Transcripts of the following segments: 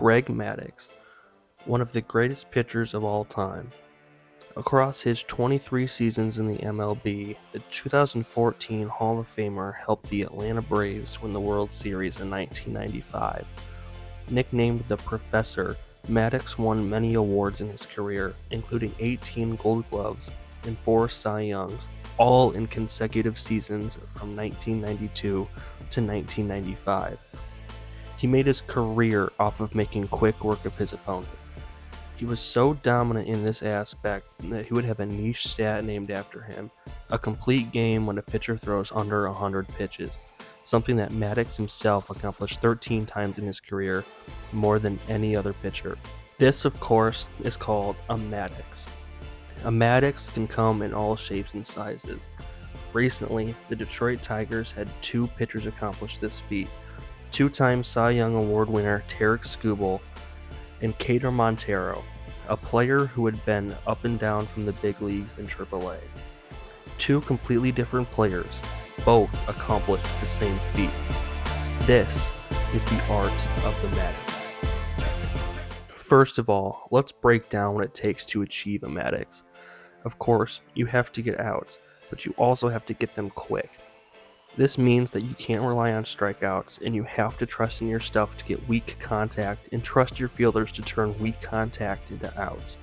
Greg Maddux, one of the greatest pitchers of all time. Across his 23 seasons in the MLB, the 2014 Hall of Famer helped the Atlanta Braves win the World Series in 1995. Nicknamed the Professor, Maddux won many awards in his career, including 18 Gold Gloves and 4 Cy Youngs, all in consecutive seasons from 1992 to 1995. He made his career off of making quick work of his opponents. He was so dominant in this aspect that he would have a niche stat named after him, a complete game when a pitcher throws under 100 pitches, something that Maddux himself accomplished 13 times in his career, more than any other pitcher. This, of course, is called a Maddux. A Maddux can come in all shapes and sizes. Recently, the Detroit Tigers had 2 pitchers accomplish this feat, 2-time Cy Young Award winner Tarik Skubal and Kader Montero, a player who had been up and down from the big leagues in AAA. 2 completely different players, both accomplished the same feat. This is the art of the Maddux. First of all, let's break down what it takes to achieve a Maddux. Of course, you have to get outs, but you also have to get them quick. This means that you can't rely on strikeouts, and you have to trust in your stuff to get weak contact and trust your fielders to turn weak contact into outs.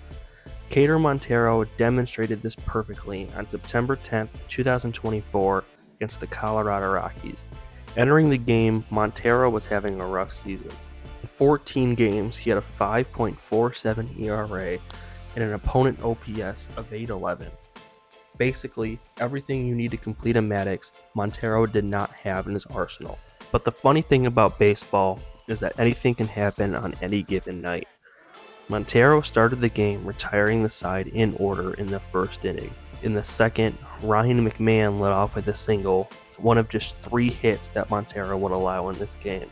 Kader Montero demonstrated this perfectly on September 10, 2024 against the Colorado Rockies. Entering the game, Montero was having a rough season. In 14 games, he had a 5.47 ERA and an opponent OPS of 811. Basically, everything you need to complete a Maddux, Montero did not have in his arsenal. But the funny thing about baseball is that anything can happen on any given night. Montero started the game retiring the side in order in the first inning. In the second, Ryan McMahon led off with a single, one of just 3 hits that Montero would allow in this game.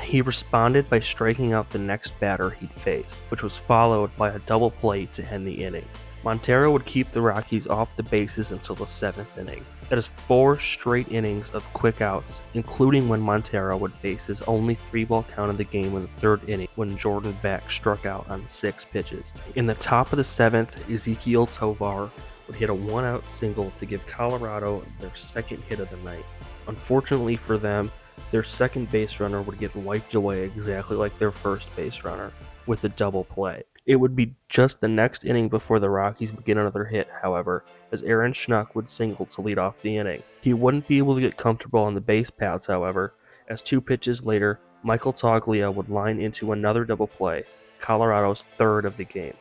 He responded by striking out the next batter he'd face, which was followed by a double play to end the inning. Montero would keep the Rockies off the bases until the 7th inning. That is 4 straight innings of quick outs, including when Montero would face his only 3-ball count of the game in the 3rd inning when Jordan Beck struck out on 6 pitches. In the top of the 7th, Ezequiel Tovar would hit a 1-out single to give Colorado their 2nd hit of the night. Unfortunately for them, their second base runner would get wiped away exactly like their first base runner, with a double play. It would be just the next inning before the Rockies would get another hit, however, as Aaron Schnuck would single to lead off the inning. He wouldn't be able to get comfortable on the base paths, however, as 2 pitches later, Michael Toglia would line into another double play, Colorado's 3rd of the game.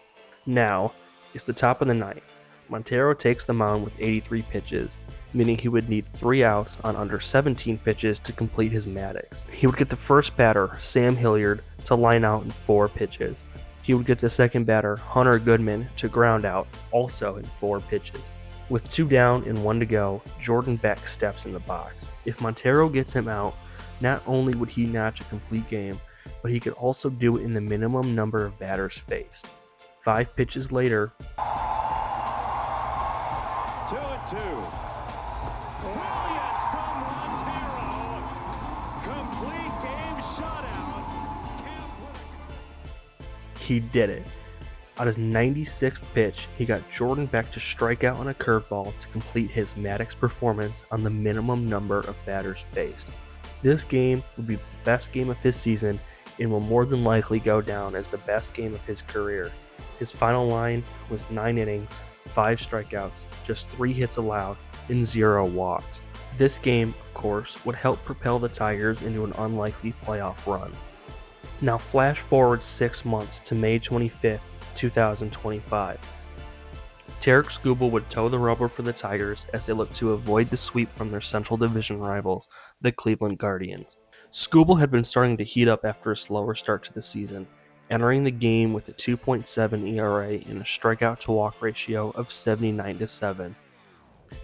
Now, it's the top of the 9th. Montero takes the mound with 83 pitches, meaning he would need 3 outs on under 17 pitches to complete his Maddux. He would get the first batter, Sam Hilliard, to line out in 4 pitches. He would get the second batter, Hunter Goodman, to ground out, also in 4 pitches. With 2 down and 1 to go, Jordan Beck steps in the box. If Montero gets him out, not only would he notch a complete game, but he could also do it in the minimum number of batters faced. 5 pitches later, 2-2. Brilliance from Montero. Complete game shutout. he did it. On his 96th pitch, he got Jordan Beck to strike out on a curveball to complete his Maddux performance on the minimum number of batters faced. This game would be the best game of his season and will more than likely go down as the best game of his career. His final line was 9 innings, 5 strikeouts, just 3 hits allowed, and 0 walks. This game, of course, would help propel the Tigers into an unlikely playoff run. Now flash forward 6 months to May 25th, 2025. Tarik Skubal would toe the rubber for the Tigers as they looked to avoid the sweep from their Central Division rivals, the Cleveland Guardians. Skubal had been starting to heat up after a slower start to the season, entering the game with a 2.7 ERA and a strikeout-to-walk ratio of 79-7.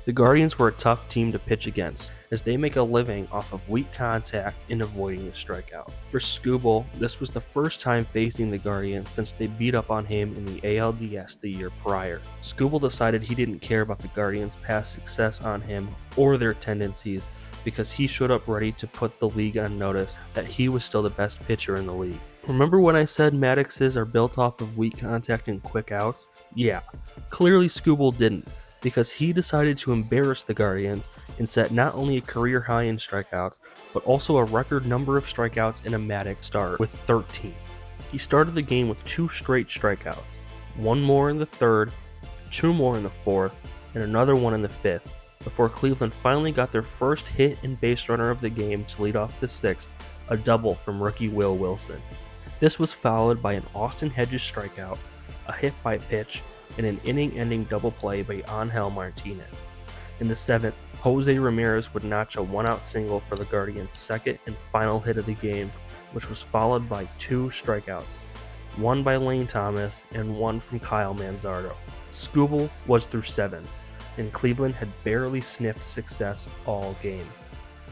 The Guardians were a tough team to pitch against, as they make a living off of weak contact and avoiding the strikeout. For Skubal, this was the first time facing the Guardians since they beat up on him in the ALDS the year prior. Skubal decided he didn't care about the Guardians' past success on him or their tendencies, because he showed up ready to put the league on notice that he was still the best pitcher in the league. Remember when I said Madduxes are built off of weak contact and quick outs? Yeah, clearly Skubal didn't, because he decided to embarrass the Guardians and set not only a career high in strikeouts, but also a record number of strikeouts in a Maddux start with 13. He started the game with 2 straight strikeouts, one more in the third, 2 more in the fourth, and another one in the fifth, before Cleveland finally got their first hit and base runner of the game to lead off the sixth, a double from rookie Will Wilson. This was followed by an Austin Hedges strikeout, a hit by pitch, and an inning-ending double play by Angel Martinez. In the seventh, Jose Ramirez would notch a one-out single for the Guardians' second and final hit of the game, which was followed by 2 strikeouts, one by Lane Thomas and one from Kyle Manzardo. Skubal was through 7, and Cleveland had barely sniffed success all game.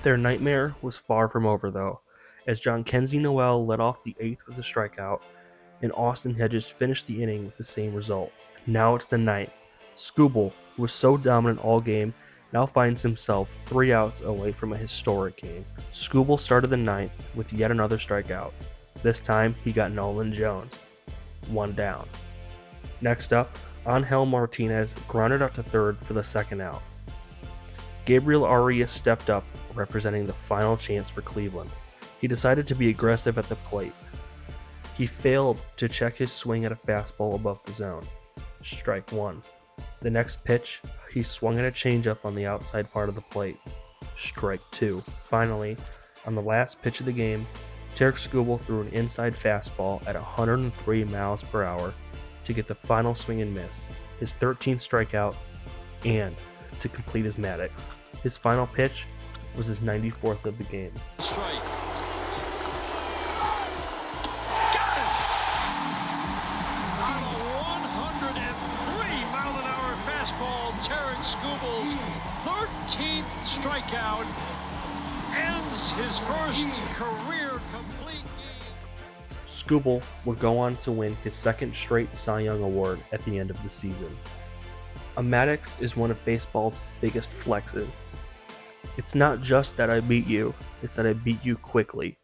Their nightmare was far from over though, as Jhonkensy Noel led off the 8th with a strikeout, and Austin Hedges finished the inning with the same result. Now it's the 9th. Skubal, who was so dominant all game, now finds himself 3 outs away from a historic game. Skubal started the 9th with yet another strikeout. This time he got Nolan Jones. 1 down. Next up, Angel Martinez grounded out to third for the 2nd out. Gabriel Arias stepped up, representing the final chance for Cleveland. He decided to be aggressive at the plate. He failed to check his swing at a fastball above the zone. Strike 1. The next pitch, he swung at a changeup on the outside part of the plate. Strike 2. Finally, on the last pitch of the game, Tarik Skubal threw an inside fastball at 103 miles per hour to get the final swing and miss, his 13th strikeout, and to complete his Maddux. His final pitch was his 94th of the game. Strike. Tarik Skubal's 13th strikeout ends his first career complete game. Skubal would go on to win his 2nd straight Cy Young Award at the end of the season. A Maddux is one of baseball's biggest flexes. It's not just that I beat you, it's that I beat you quickly.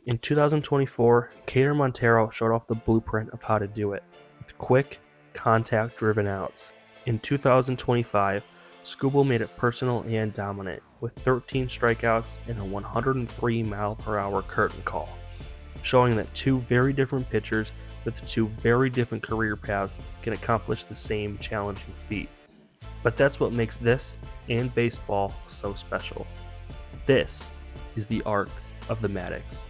In 2024, Cater Montero showed off the blueprint of how to do it, with quick, contact-driven outs. In 2025, Skubal made it personal and dominant, with 13 strikeouts and a 103 mile per hour curtain call, showing that 2 very different pitchers with 2 very different career paths can accomplish the same challenging feat. But that's what makes this and baseball so special. This is the art of the Maddux.